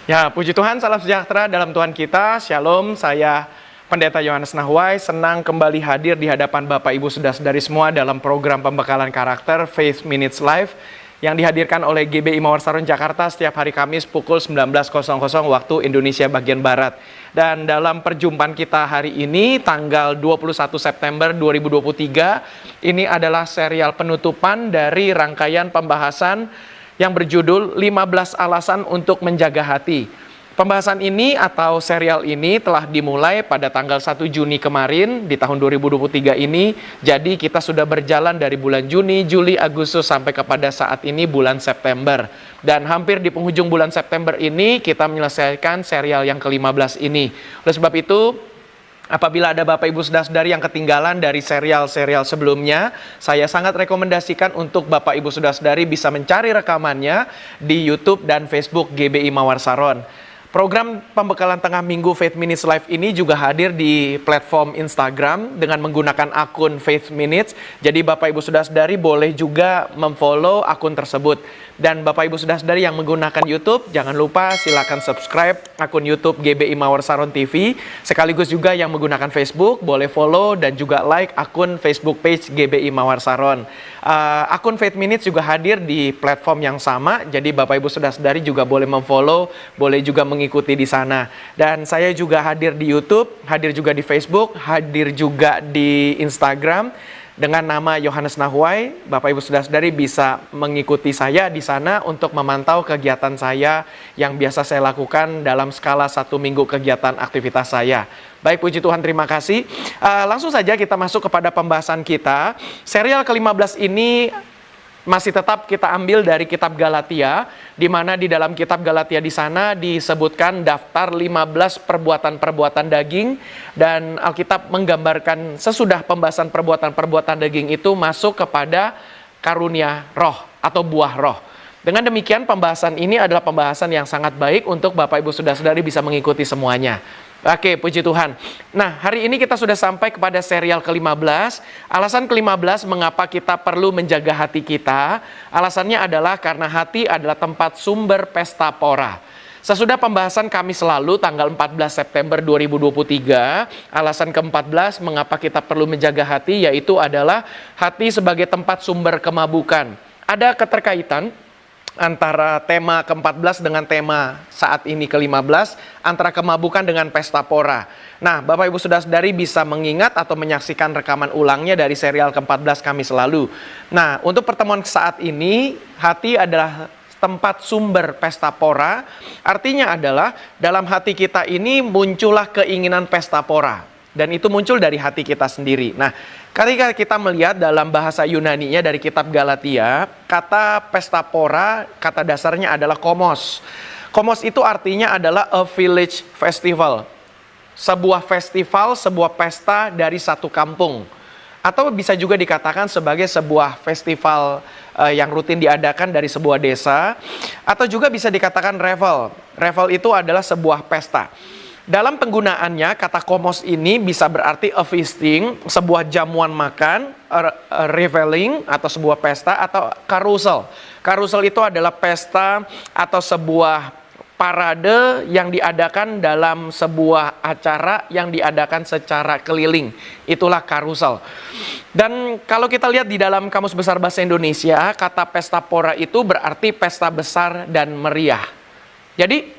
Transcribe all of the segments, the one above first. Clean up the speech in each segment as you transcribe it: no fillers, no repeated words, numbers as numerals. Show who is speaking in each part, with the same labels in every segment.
Speaker 1: Ya, puji Tuhan, salam sejahtera dalam Tuhan kita. Shalom, saya Pendeta Yohanes Nahwai, senang kembali hadir di hadapan Bapak Ibu Saudara-saudari semua dalam program pembekalan karakter Faith Minutes Live yang dihadirkan oleh GBI Mawar Saron Jakarta setiap hari Kamis pukul 19.00 waktu Indonesia bagian Barat. Dan dalam perjumpaan kita hari ini, tanggal 21 September 2023, ini adalah serial penutupan dari rangkaian pembahasan yang berjudul 15 alasan untuk menjaga hati. Pembahasan ini atau serial ini telah dimulai pada tanggal 1 Juni kemarin di tahun 2023 ini. Jadi kita sudah berjalan dari bulan Juni, Juli, Agustus sampai kepada saat ini bulan September. Dan hampir di penghujung bulan September ini kita menyelesaikan serial yang ke-15 ini. Oleh sebab itu, apabila ada Bapak Ibu Saudara-saudari yang ketinggalan dari serial-serial sebelumnya, saya sangat rekomendasikan untuk Bapak Ibu Saudara-saudari bisa mencari rekamannya di YouTube dan Facebook GBI Mawar Saron. Program pembekalan tengah minggu Faith Minutes Live ini juga hadir di platform Instagram dengan menggunakan akun Faith Minutes. Jadi Bapak Ibu Saudara-saudari boleh juga memfollow akun tersebut. Dan Bapak Ibu Saudara-saudari yang menggunakan YouTube, jangan lupa silakan subscribe akun YouTube GBI Mawar Saron TV. Sekaligus juga yang menggunakan Facebook, boleh follow dan juga like akun Facebook page GBI Mawar Saron. Akun Faith Minutes juga hadir di platform yang sama. Jadi Bapak Ibu Saudara-saudari juga boleh memfollow, boleh juga mengikuti di sana. Dan saya juga hadir di YouTube, hadir juga di Facebook, hadir juga di Instagram dengan nama Yohanes Nahwai. Bapak Ibu Saudara-saudari bisa mengikuti saya di sana untuk memantau kegiatan saya yang biasa saya lakukan dalam skala 1 minggu kegiatan aktivitas saya. Baik, puji Tuhan, terima kasih. Langsung saja kita masuk kepada pembahasan kita. Serial ke-15 ini masih tetap kita ambil dari kitab Galatia, di mana di dalam kitab Galatia di sana disebutkan daftar 15 perbuatan-perbuatan daging, dan Alkitab menggambarkan sesudah pembahasan perbuatan-perbuatan daging itu masuk kepada karunia roh atau buah roh. Dengan demikian pembahasan ini adalah pembahasan yang sangat baik untuk Bapak Ibu Saudara-saudari bisa mengikuti semuanya. Oke, puji Tuhan. Nah, hari ini kita sudah sampai kepada serial ke-15. Alasan ke-15 mengapa kita perlu menjaga hati kita. Alasannya adalah karena hati adalah tempat sumber pesta pora. Sesudah pembahasan Kamis lalu tanggal 14 September 2023, alasan ke-14 mengapa kita perlu menjaga hati yaitu adalah hati sebagai tempat sumber kemabukan. Ada keterkaitan antara tema ke-14 dengan tema saat ini ke-15, antara kemabukan dengan pesta pora. Nah, Bapak Ibu Saudara-saudari bisa mengingat atau menyaksikan rekaman ulangnya dari serial ke-14 Kamis lalu. Nah, untuk pertemuan saat ini, hati adalah tempat sumber pesta pora. Artinya adalah dalam hati kita ini muncullah keinginan pesta pora. Dan itu muncul dari hati kita sendiri. Nah, ketika kita melihat dalam bahasa Yunani-nya dari kitab Galatia, kata pesta pora, kata dasarnya adalah komos. Komos itu artinya adalah a village festival. Sebuah festival, sebuah pesta dari satu kampung. Atau bisa juga dikatakan sebagai sebuah festival yang rutin diadakan dari sebuah desa. Atau juga bisa dikatakan revel. Revel itu adalah sebuah pesta. Dalam penggunaannya, kata komos ini bisa berarti a feasting, sebuah jamuan makan, reveling atau sebuah pesta, atau carousel. Carousel itu adalah pesta atau sebuah parade yang diadakan dalam sebuah acara yang diadakan secara keliling. Itulah carousel. Dan kalau kita lihat di dalam Kamus Besar Bahasa Indonesia, kata pesta pora itu berarti pesta besar dan meriah. Jadi,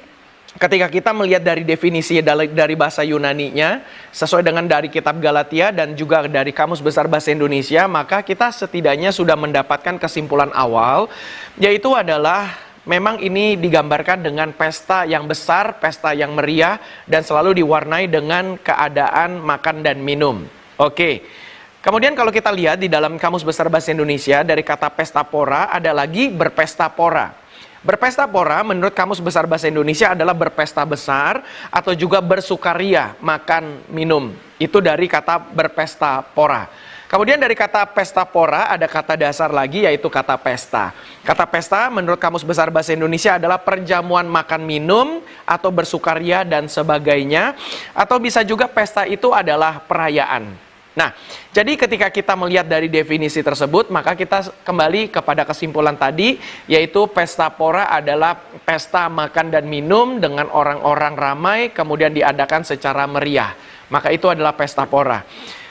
Speaker 1: ketika kita melihat dari definisi dari bahasa Yunani-nya, sesuai dengan dari kitab Galatia dan juga dari Kamus Besar Bahasa Indonesia, maka kita setidaknya sudah mendapatkan kesimpulan awal, yaitu adalah memang ini digambarkan dengan pesta yang besar, pesta yang meriah, dan selalu diwarnai dengan keadaan makan dan minum. Oke. Kemudian kalau kita lihat di dalam Kamus Besar Bahasa Indonesia, dari kata pesta pora, ada lagi berpesta pora. Berpesta pora menurut Kamus Besar Bahasa Indonesia adalah berpesta besar atau juga bersukaria, makan, minum. Itu dari kata berpesta pora. Kemudian dari kata pesta pora ada kata dasar lagi yaitu kata pesta. Kata pesta menurut Kamus Besar Bahasa Indonesia adalah perjamuan makan minum atau bersukaria dan sebagainya. Atau bisa juga pesta itu adalah perayaan. Nah, jadi ketika kita melihat dari definisi tersebut, maka kita kembali kepada kesimpulan tadi, yaitu pesta pora adalah pesta makan dan minum dengan orang-orang ramai, kemudian diadakan secara meriah. Maka itu adalah pesta pora.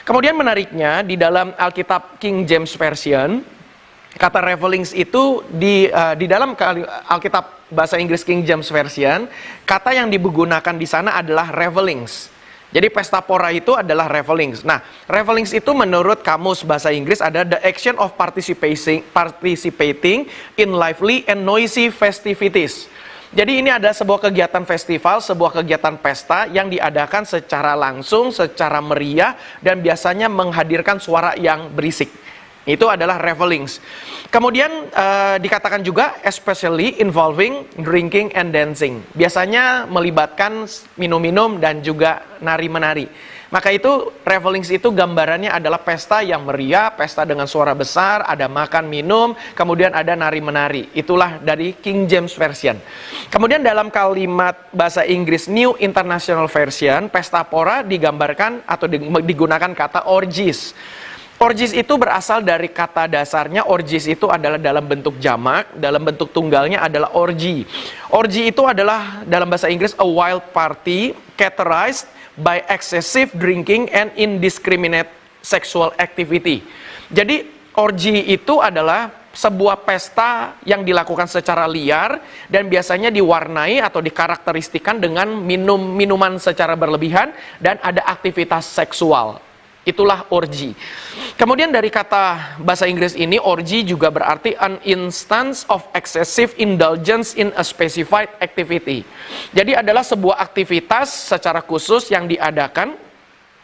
Speaker 1: Kemudian menariknya, di dalam Alkitab King James Version, kata revelings itu di dalam Alkitab bahasa Inggris King James Version, kata yang digunakan di sana adalah revelings. Jadi pesta pora itu adalah revelings. Nah, revelings itu menurut kamus bahasa Inggris ada the action of participating in lively and noisy festivities. Jadi ini ada sebuah kegiatan festival, sebuah kegiatan pesta yang diadakan secara langsung, secara meriah, dan biasanya menghadirkan suara yang berisik. Itu adalah revelings. Kemudian dikatakan juga especially involving drinking and dancing. Biasanya melibatkan minum-minum dan juga nari-menari. Maka itu revelings itu gambarannya adalah pesta yang meriah, pesta dengan suara besar, ada makan minum, kemudian ada nari-menari. Itulah dari King James Version. Kemudian dalam kalimat bahasa Inggris New International Version, pesta pora digambarkan atau digunakan kata orgies. Orgies itu berasal dari kata dasarnya, orgies itu adalah dalam bentuk jamak, dalam bentuk tunggalnya adalah orgy. Orgy itu adalah dalam bahasa Inggris a wild party characterized by excessive drinking and indiscriminate sexual activity. Jadi orgy itu adalah sebuah pesta yang dilakukan secara liar dan biasanya diwarnai atau dikarakteristikan dengan minuman secara berlebihan dan ada aktivitas seksual. Itulah orgy. Kemudian dari kata bahasa Inggris ini, orgy juga berarti an instance of excessive indulgence in a specified activity. Jadi adalah sebuah aktivitas secara khusus yang diadakan,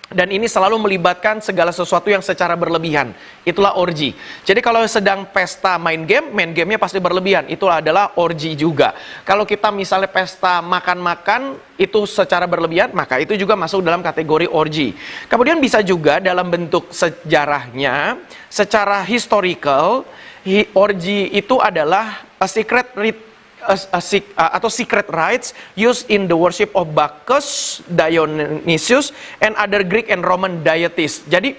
Speaker 1: dan ini selalu melibatkan segala sesuatu yang secara berlebihan. Itulah orgy. Jadi kalau sedang pesta main gamenya pasti berlebihan. Itulah adalah orgy juga. Kalau kita misalnya pesta makan-makan, itu secara berlebihan, maka itu juga masuk dalam kategori orgy. Kemudian bisa juga dalam bentuk sejarahnya, secara historical, orgy itu adalah a secret rite atau secret rites used in the worship of Bacchus, Dionysius, and other Greek and Roman deities. Jadi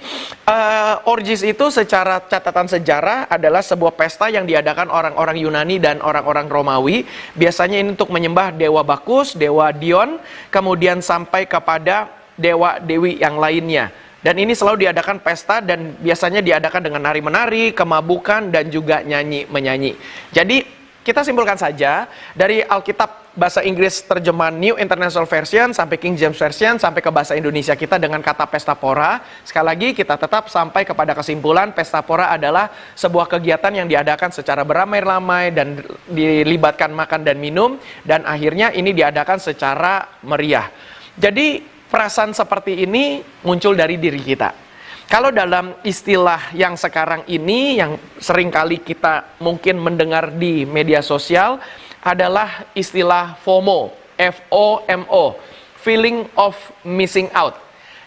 Speaker 1: orgies itu secara catatan sejarah adalah sebuah pesta yang diadakan orang-orang Yunani dan orang-orang Romawi. Biasanya ini untuk menyembah dewa Bacchus, dewa Dion, kemudian sampai kepada dewa-dewi yang lainnya. Dan ini selalu diadakan pesta dan biasanya diadakan dengan nari-menari, kemabukan, dan juga nyanyi-menyanyi. Jadi kita simpulkan saja, dari Alkitab bahasa Inggris terjemahan New International Version sampai King James Version sampai ke bahasa Indonesia kita dengan kata pesta pora. Sekali lagi kita tetap sampai kepada kesimpulan pesta pora adalah sebuah kegiatan yang diadakan secara beramai-ramai dan dilibatkan makan dan minum, dan akhirnya ini diadakan secara meriah. Jadi perasaan seperti ini muncul dari diri kita. Kalau dalam istilah yang sekarang ini, yang seringkali kita mungkin mendengar di media sosial, adalah istilah FOMO, F-O-M-O, feeling of missing out.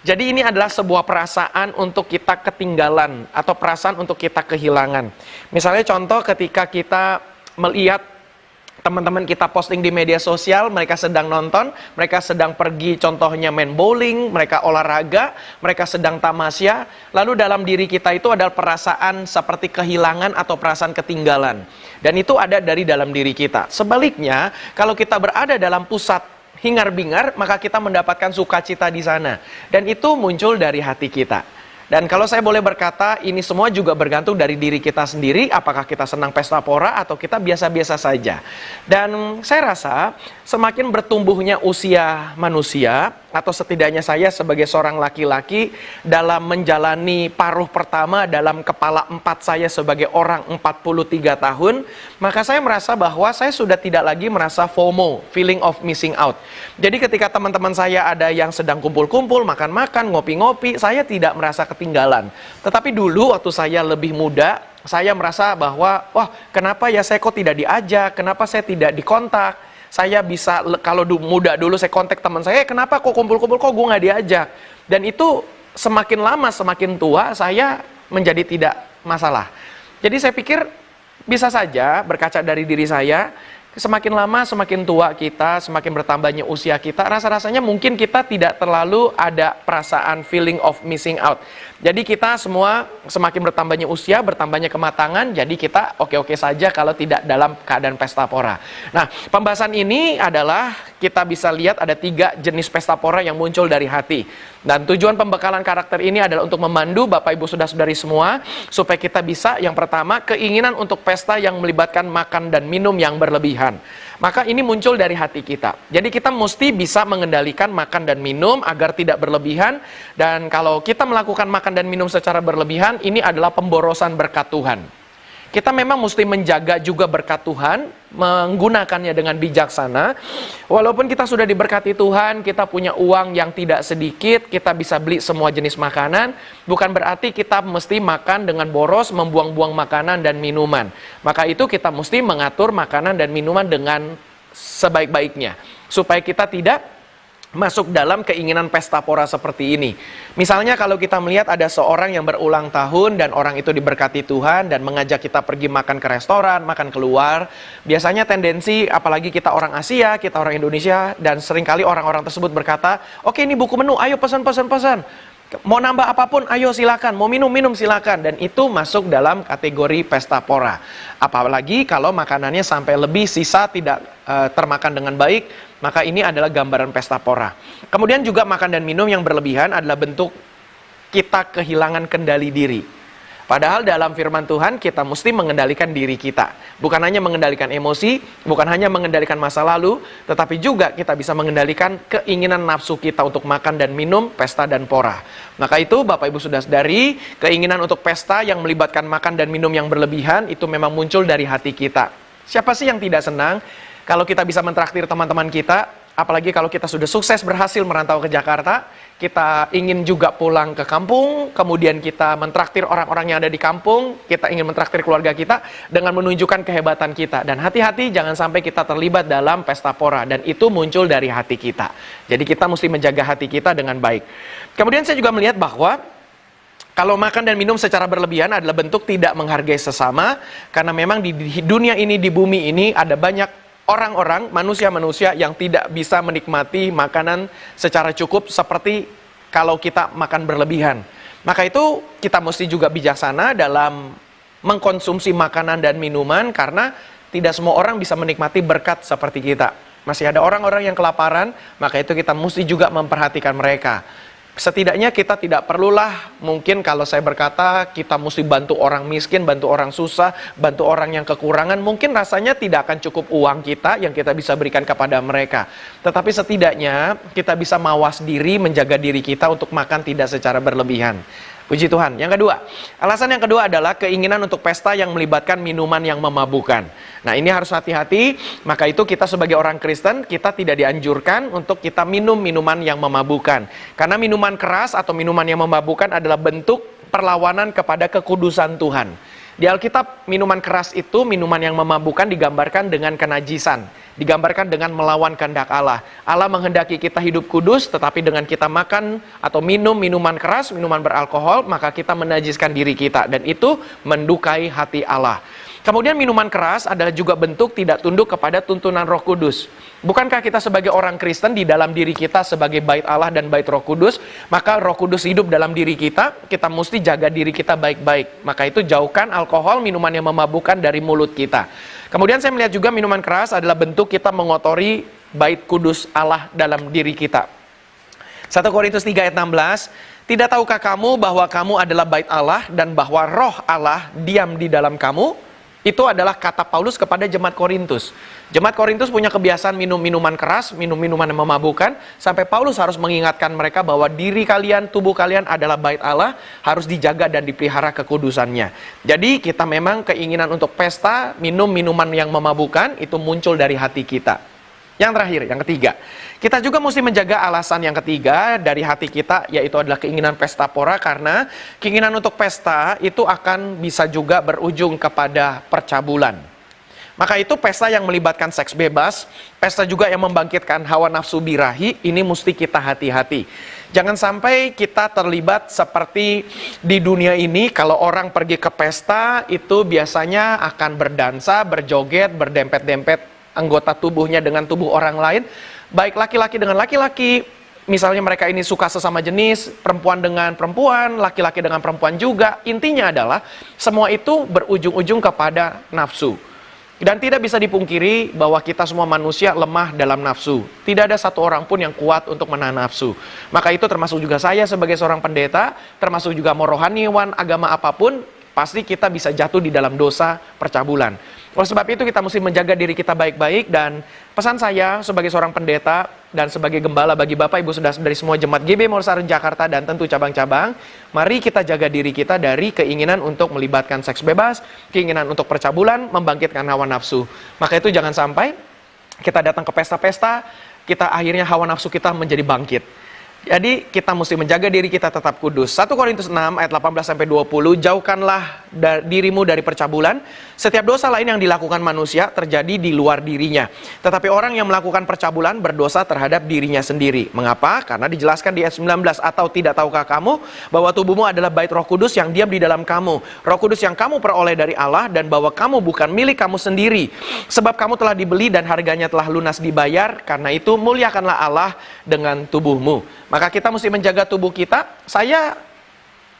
Speaker 1: Jadi ini adalah sebuah perasaan untuk kita ketinggalan, atau perasaan untuk kita kehilangan. Misalnya contoh ketika kita melihat teman-teman kita posting di media sosial, mereka sedang nonton, mereka sedang pergi contohnya main bowling, mereka olahraga, mereka sedang tamasya, lalu dalam diri kita itu ada perasaan seperti kehilangan atau perasaan ketinggalan. Dan itu ada dari dalam diri kita. Sebaliknya, kalau kita berada dalam pusat hingar-bingar, maka kita mendapatkan sukacita di sana. Dan itu muncul dari hati kita. Dan kalau saya boleh berkata, ini semua juga bergantung dari diri kita sendiri, apakah kita senang pesta pora atau kita biasa-biasa saja. Dan saya rasa semakin bertumbuhnya usia manusia, atau setidaknya saya sebagai seorang laki-laki dalam menjalani paruh pertama dalam kepala 4 saya sebagai orang 43 tahun, maka saya merasa bahwa saya sudah tidak lagi merasa FOMO, feeling of missing out. Jadi ketika teman-teman saya ada yang sedang kumpul-kumpul, makan-makan, ngopi-ngopi, saya tidak merasa ketinggalan. Tetapi dulu waktu saya lebih muda, saya merasa bahwa, wah kenapa ya saya kok tidak diajak, kenapa saya tidak dikontak. Saya bisa, kalau muda dulu saya kontak teman saya, kenapa kok kumpul-kumpul kok gue nggak diajak. Dan itu semakin lama, semakin tua, saya menjadi tidak masalah. Jadi saya pikir bisa saja berkaca dari diri saya semakin lama, semakin tua kita, semakin bertambahnya usia kita, rasa-rasanya mungkin kita tidak terlalu ada perasaan feeling of missing out. Jadi kita semua semakin bertambahnya usia, bertambahnya kematangan, jadi kita oke-oke saja kalau tidak dalam keadaan pesta pora. Nah, pembahasan ini adalah kita bisa lihat ada 3 jenis pesta pora yang muncul dari hati. Dan tujuan pembekalan karakter ini adalah untuk memandu Bapak Ibu Saudara-saudari semua, supaya kita bisa, yang pertama, keinginan untuk pesta yang melibatkan makan dan minum yang berlebihan. Maka ini muncul dari hati kita. Jadi kita mesti bisa mengendalikan makan dan minum agar tidak berlebihan. Dan kalau kita melakukan makan dan minum secara berlebihan, ini adalah pemborosan berkat Tuhan. Kita memang mesti menjaga juga berkat Tuhan, menggunakannya dengan bijaksana. Walaupun kita sudah diberkati Tuhan, kita punya uang yang tidak sedikit, kita bisa beli semua jenis makanan, bukan berarti kita mesti makan dengan boros, membuang-buang makanan dan minuman. Maka itu kita mesti mengatur makanan dan minuman dengan sebaik-baiknya, supaya kita tidak masuk dalam keinginan pesta pora seperti ini. Misalnya kalau kita melihat ada seorang yang berulang tahun dan orang itu diberkati Tuhan dan mengajak kita pergi makan ke restoran, makan keluar. Biasanya tendensi, apalagi kita orang Asia, kita orang Indonesia, dan seringkali orang-orang tersebut berkata, oke ini buku menu, ayo pesan. Mau nambah apapun, ayo silakan. Mau minum silakan. Dan itu masuk dalam kategori pesta pora. Apalagi kalau makanannya sampai lebih sisa tidak termakan dengan baik, maka ini adalah gambaran pesta pora. Kemudian juga makan dan minum yang berlebihan adalah bentuk kita kehilangan kendali diri. Padahal dalam firman Tuhan kita mesti mengendalikan diri kita. Bukan hanya mengendalikan emosi, bukan hanya mengendalikan masa lalu, tetapi juga kita bisa mengendalikan keinginan nafsu kita untuk makan dan minum, pesta dan pora. Maka itu Bapak Ibu Saudara-saudari, keinginan untuk pesta yang melibatkan makan dan minum yang berlebihan itu memang muncul dari hati kita. Siapa sih yang tidak senang kalau kita bisa mentraktir teman-teman kita? Apalagi kalau kita sudah sukses berhasil merantau ke Jakarta, kita ingin juga pulang ke kampung, kemudian kita mentraktir orang-orang yang ada di kampung, kita ingin mentraktir keluarga kita dengan menunjukkan kehebatan kita. Dan hati-hati jangan sampai kita terlibat dalam pesta pora, dan itu muncul dari hati kita. Jadi kita mesti menjaga hati kita dengan baik. Kemudian saya juga melihat bahwa kalau makan dan minum secara berlebihan adalah bentuk tidak menghargai sesama, karena memang di dunia ini, di bumi ini ada banyak orang-orang, manusia-manusia yang tidak bisa menikmati makanan secara cukup seperti kalau kita makan berlebihan. Maka itu kita mesti juga bijaksana dalam mengkonsumsi makanan dan minuman, karena tidak semua orang bisa menikmati berkat seperti kita. Masih ada orang-orang yang kelaparan, maka itu kita mesti juga memperhatikan mereka. Setidaknya kita tidak perlulah, mungkin kalau saya berkata kita mesti bantu orang miskin, bantu orang susah, bantu orang yang kekurangan, mungkin rasanya tidak akan cukup uang kita yang kita bisa berikan kepada mereka. Tetapi setidaknya kita bisa mawas diri, menjaga diri kita untuk makan tidak secara berlebihan. Puji Tuhan. Yang kedua, alasan yang kedua adalah keinginan untuk pesta yang melibatkan minuman yang memabukkan. Nah, ini harus hati-hati. Maka itu kita sebagai orang Kristen, kita tidak dianjurkan untuk kita minum minuman yang memabukkan. Karena minuman keras atau minuman yang memabukkan adalah bentuk perlawanan kepada kekudusan Tuhan. Di Alkitab, minuman keras itu, minuman yang memabukkan digambarkan dengan kenajisan, digambarkan dengan melawan kehendak Allah. Allah menghendaki kita hidup kudus, tetapi dengan kita makan atau minum minuman keras, minuman beralkohol, maka kita menajiskan diri kita, dan itu mendukai hati Allah. Kemudian minuman keras adalah juga bentuk tidak tunduk kepada tuntunan Roh Kudus. Bukankah kita sebagai orang Kristen di dalam diri kita sebagai bait Allah dan bait Roh Kudus, maka Roh Kudus hidup dalam diri kita mesti jaga diri kita baik-baik. Maka itu jauhkan alkohol, minuman yang memabukkan dari mulut kita. Kemudian saya melihat juga minuman keras adalah bentuk kita mengotori bait kudus Allah dalam diri kita. 1 Korintus 3 ayat 16, tidak tahukah kamu bahwa kamu adalah bait Allah dan bahwa Roh Allah diam di dalam kamu? Itu adalah kata Paulus kepada jemaat Korintus. Jemaat Korintus punya kebiasaan minum minuman keras, minum minuman yang memabukkan, sampai Paulus harus mengingatkan mereka bahwa diri kalian, tubuh kalian adalah bait Allah, harus dijaga dan dipelihara kekudusannya. Jadi kita memang keinginan untuk pesta, minum minuman yang memabukkan, itu muncul dari hati kita. Yang terakhir, yang ketiga, kita juga mesti menjaga alasan yang ketiga dari hati kita, yaitu adalah keinginan pesta pora, karena keinginan untuk pesta itu akan bisa juga berujung kepada percabulan. Maka itu pesta yang melibatkan seks bebas, pesta juga yang membangkitkan hawa nafsu birahi, ini mesti kita hati-hati. Jangan sampai kita terlibat seperti di dunia ini, kalau orang pergi ke pesta itu biasanya akan berdansa, berjoget, berdempet-dempet anggota tubuhnya dengan tubuh orang lain, baik laki-laki dengan laki-laki, misalnya mereka ini suka sesama jenis, perempuan dengan perempuan, laki-laki dengan perempuan juga. Intinya adalah semua itu berujung-ujung kepada nafsu. Dan tidak bisa dipungkiri bahwa kita semua manusia lemah dalam nafsu. Tidak ada satu orang pun yang kuat untuk menahan nafsu. Maka itu termasuk juga saya sebagai seorang pendeta, termasuk juga mau rohaniwan, agama apapun, pasti kita bisa jatuh di dalam dosa percabulan. Oleh sebab itu kita mesti menjaga diri kita baik-baik, dan pesan saya sebagai seorang pendeta dan sebagai gembala bagi Bapak Ibu Saudara dari semua jemaat GB Morsaron Jakarta dan tentu cabang-cabang, mari kita jaga diri kita dari keinginan untuk melibatkan seks bebas, keinginan untuk percabulan, membangkitkan hawa nafsu. Maka itu jangan sampai kita datang ke pesta-pesta, kita akhirnya hawa nafsu kita menjadi bangkit. Jadi kita mesti menjaga diri kita tetap kudus. 1 Korintus 6 ayat 18-20, jauhkanlah dirimu dari percabulan. Setiap dosa lain yang dilakukan manusia terjadi di luar dirinya. Tetapi orang yang melakukan percabulan berdosa terhadap dirinya sendiri. Mengapa? Karena dijelaskan di ayat 19, atau tidak tahukah kamu bahwa tubuhmu adalah bait Roh Kudus yang diam di dalam kamu. Roh Kudus yang kamu peroleh dari Allah, dan bahwa kamu bukan milik kamu sendiri. Sebab kamu telah dibeli dan harganya telah lunas dibayar. Karena itu muliakanlah Allah dengan tubuhmu. Maka kita mesti menjaga tubuh kita. Saya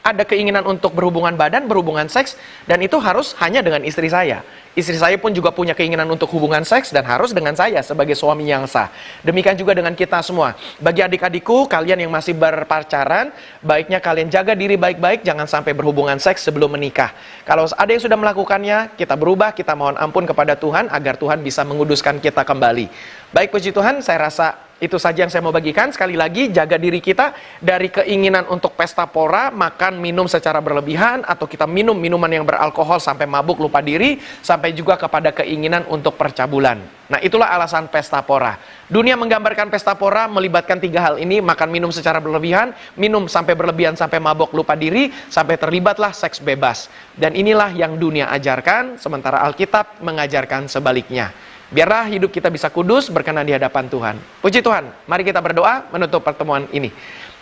Speaker 1: ada keinginan untuk berhubungan badan, berhubungan seks, dan itu harus hanya dengan istri saya. Istri saya pun juga punya keinginan untuk hubungan seks, dan harus dengan saya sebagai suami yang sah. Demikian juga dengan kita semua. Bagi adik-adikku, kalian yang masih berpacaran, baiknya kalian jaga diri baik-baik, jangan sampai berhubungan seks sebelum menikah. Kalau ada yang sudah melakukannya, kita berubah, kita mohon ampun kepada Tuhan, agar Tuhan bisa menguduskan kita kembali. Baik, puji Tuhan, saya rasa itu saja yang saya mau bagikan. Sekali lagi, jaga diri kita dari keinginan untuk pesta pora, makan, minum secara berlebihan, atau kita minum minuman yang beralkohol sampai mabuk lupa diri, sampai juga kepada keinginan untuk percabulan. Nah, itulah alasan pesta pora. Dunia menggambarkan pesta pora melibatkan 3 hal ini: makan minum secara berlebihan, minum sampai berlebihan sampai mabuk lupa diri, sampai terlibatlah seks bebas. Dan inilah yang dunia ajarkan, sementara Alkitab mengajarkan sebaliknya. Biarlah hidup kita bisa kudus, berkenan di hadapan Tuhan. Puji Tuhan, mari kita berdoa menutup pertemuan ini.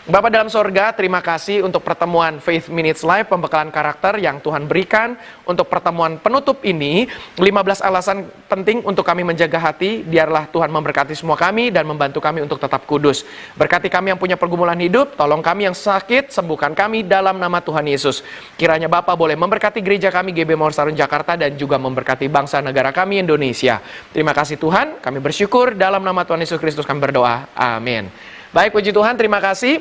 Speaker 1: Bapa dalam sorga, terima kasih untuk pertemuan Faith Minutes Live, pembekalan karakter yang Tuhan berikan. Untuk pertemuan penutup ini, 15 alasan penting untuk kami menjaga hati. Biarlah Tuhan memberkati semua kami dan membantu kami untuk tetap kudus. Berkati kami yang punya pergumulan hidup, tolong kami yang sakit, sembuhkan kami dalam nama Tuhan Yesus. Kiranya Bapa boleh memberkati gereja kami GB Morsaron Jakarta, dan juga memberkati bangsa negara kami Indonesia. Terima kasih Tuhan, kami bersyukur dalam nama Tuhan Yesus Kristus kami berdoa. Amin. Baik, puji Tuhan, terima kasih.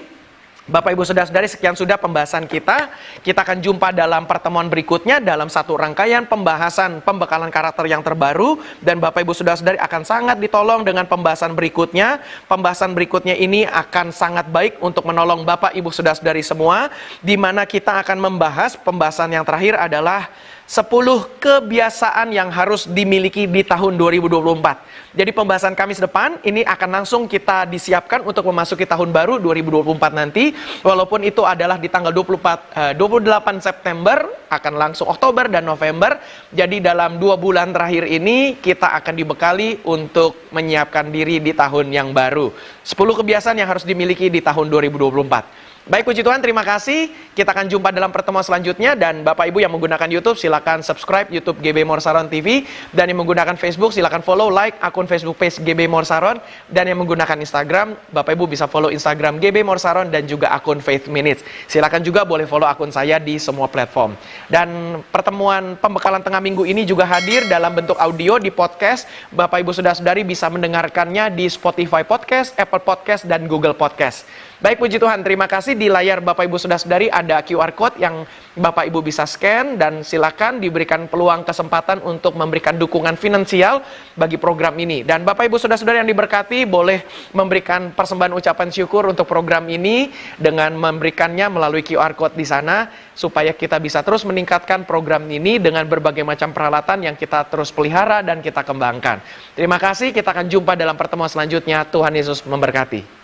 Speaker 1: Bapak Ibu Saudara-saudari, sekian sudah pembahasan kita. Kita akan jumpa dalam pertemuan berikutnya dalam satu rangkaian pembahasan pembekalan karakter yang terbaru, dan Bapak Ibu Saudara-saudari akan sangat ditolong dengan pembahasan berikutnya. Pembahasan berikutnya ini akan sangat baik untuk menolong Bapak Ibu Saudara-saudari semua, di mana kita akan membahas pembahasan yang terakhir adalah 10 kebiasaan yang harus dimiliki di tahun 2024. Jadi pembahasan Kamis depan ini akan langsung kita disiapkan untuk memasuki tahun baru 2024 nanti. Walaupun itu adalah di tanggal 28 September, akan langsung Oktober dan November. Jadi dalam 2 bulan terakhir ini kita akan dibekali untuk menyiapkan diri di tahun yang baru. 10 kebiasaan yang harus dimiliki di tahun 2024. Baik, puji Tuhan, terima kasih. Kita akan jumpa dalam pertemuan selanjutnya. Dan Bapak Ibu yang menggunakan YouTube, silakan subscribe YouTube GB Morsaron TV. Dan yang menggunakan Facebook, silakan follow, like akun Facebook page GB Morsaron. Dan yang menggunakan Instagram, Bapak Ibu bisa follow Instagram GB Morsaron dan juga akun Faith Minutes. Silakan juga boleh follow akun saya di semua platform. Dan pertemuan pembekalan tengah minggu ini juga hadir dalam bentuk audio di podcast. Bapak Ibu Saudara-saudari bisa mendengarkannya di Spotify Podcast, Apple Podcast, dan Google Podcast. Baik, puji Tuhan, terima kasih. Di layar Bapak Ibu Saudara-saudari ada QR Code yang Bapak Ibu bisa scan, dan silakan diberikan peluang kesempatan untuk memberikan dukungan finansial bagi program ini. Dan Bapak Ibu Saudara-saudari yang diberkati boleh memberikan persembahan ucapan syukur untuk program ini dengan memberikannya melalui QR Code di sana, supaya kita bisa terus meningkatkan program ini dengan berbagai macam peralatan yang kita terus pelihara dan kita kembangkan. Terima kasih, kita akan jumpa dalam pertemuan selanjutnya. Tuhan Yesus memberkati.